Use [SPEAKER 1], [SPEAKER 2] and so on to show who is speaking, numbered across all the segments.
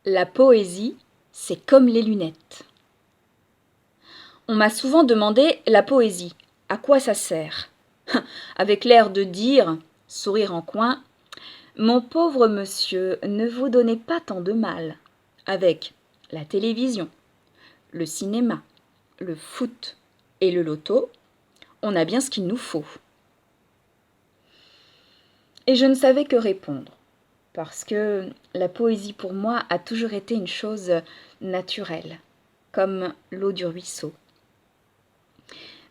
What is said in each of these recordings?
[SPEAKER 1] La poésie, c'est comme les lunettes. On m'a souvent demandé la poésie, à quoi ça sert? Avec l'air de dire, sourire en coin, mon pauvre monsieur, ne vous donnez pas tant de mal. Avec la télévision, le cinéma, le foot et le loto, on a bien ce qu'il nous faut. Et je ne savais que répondre, parce que la poésie pour moi a toujours été une chose naturelle, comme l'eau du ruisseau.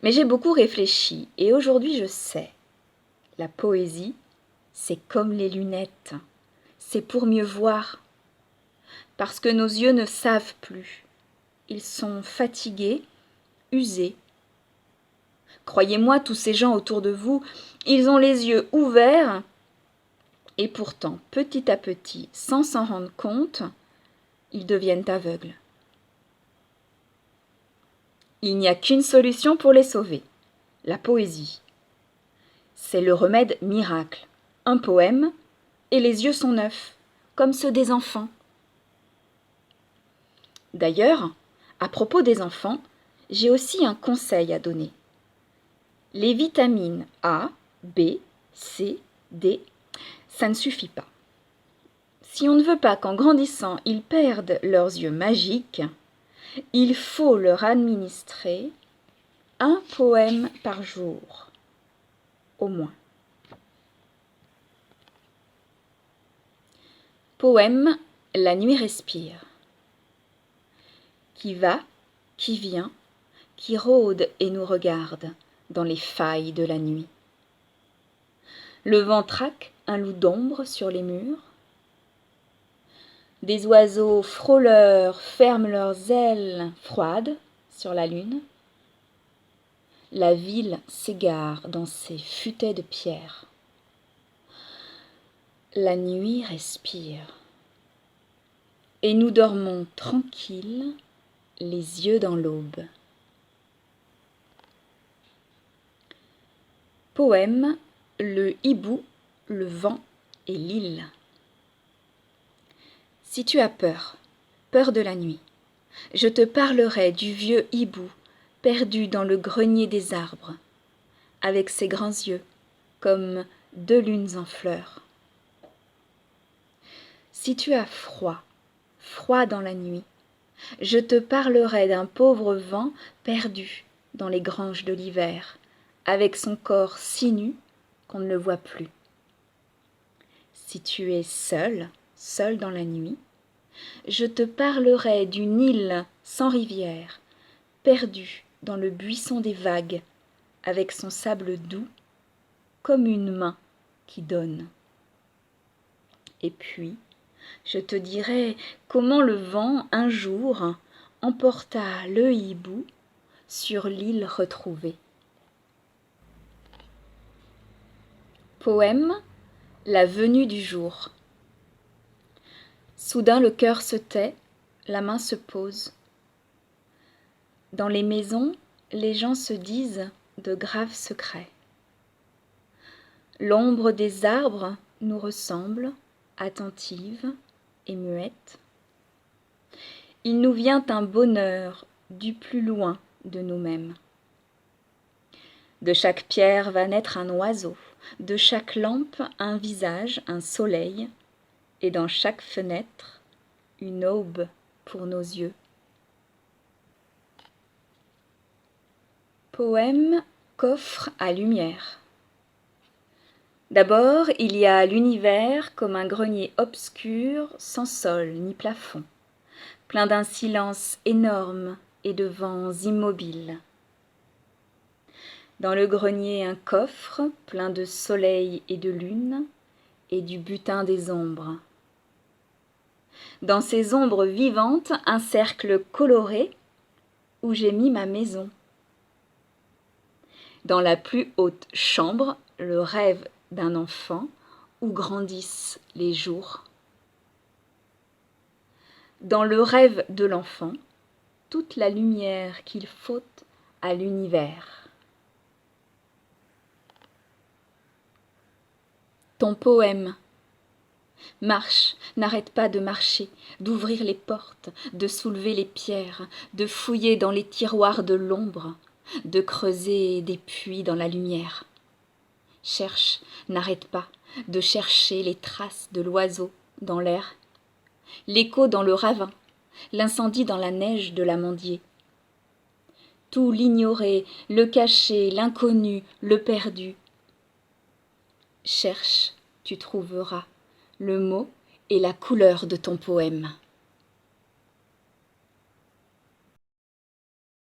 [SPEAKER 1] Mais j'ai beaucoup réfléchi, et aujourd'hui je sais, la poésie, c'est comme les lunettes, c'est pour mieux voir, parce que nos yeux ne savent plus, ils sont fatigués, usés. Croyez-moi, tous ces gens autour de vous, ils ont les yeux ouverts, et pourtant, petit à petit, sans s'en rendre compte, ils deviennent aveugles. Il n'y a qu'une solution pour les sauver, la poésie. C'est le remède miracle. Un poème, et les yeux sont neufs, comme ceux des enfants. D'ailleurs, à propos des enfants, j'ai aussi un conseil à donner. Les vitamines A, B, C, D, ça ne suffit pas. Si on ne veut pas qu'en grandissant, ils perdent leurs yeux magiques, il faut leur administrer un poème par jour, au moins. Poème, la nuit respire. Qui va, qui vient, qui rôde et nous regarde dans les failles de la nuit. Le vent traque un loup d'ombre sur les murs. Des oiseaux frôleurs ferment leurs ailes froides sur la lune. La ville s'égare dans ses futaies de pierre. La nuit respire. Et nous dormons tranquilles, les yeux dans l'aube. Poème, le hibou, le vent et l'île. Si tu as peur, peur de la nuit, je te parlerai du vieux hibou perdu dans le grenier des arbres, avec ses grands yeux comme deux lunes en fleurs. Si tu as froid, froid dans la nuit, je te parlerai d'un pauvre vent perdu dans les granges de l'hiver, avec son corps si nu qu'on ne le voit plus. Si tu es seul, seul dans la nuit, je te parlerai d'une île sans rivière, perdue dans le buisson des vagues, avec son sable doux, comme une main qui donne. Et puis, je te dirai comment le vent, un jour, emporta le hibou sur l'île retrouvée. Poème, la venue du jour. Soudain le cœur se tait, la main se pose. Dans les maisons, les gens se disent de graves secrets. L'ombre des arbres nous ressemble, attentive et muette. Il nous vient un bonheur du plus loin de nous-mêmes. De chaque pierre va naître un oiseau, de chaque lampe un visage, un soleil, et dans chaque fenêtre une aube pour nos yeux. Poème, coffre à lumière. D'abord, il y a l'univers comme un grenier obscur, sans sol ni plafond, plein d'un silence énorme et de vents immobiles. Dans le grenier, un coffre plein de soleil et de lune et du butin des ombres. Dans ces ombres vivantes, un cercle coloré où j'ai mis ma maison. Dans la plus haute chambre, le rêve d'un enfant où grandissent les jours. Dans le rêve de l'enfant, toute la lumière qu'il faut à l'univers. Ton poème. Marche, n'arrête pas de marcher, d'ouvrir les portes, de soulever les pierres, de fouiller dans les tiroirs de l'ombre, de creuser des puits dans la lumière. Cherche, n'arrête pas, de chercher les traces de l'oiseau dans l'air, l'écho dans le ravin, l'incendie dans la neige de l'amandier. Tout l'ignoré, le caché, l'inconnu, le perdu. Cherche, tu trouveras le mot et la couleur de ton poème.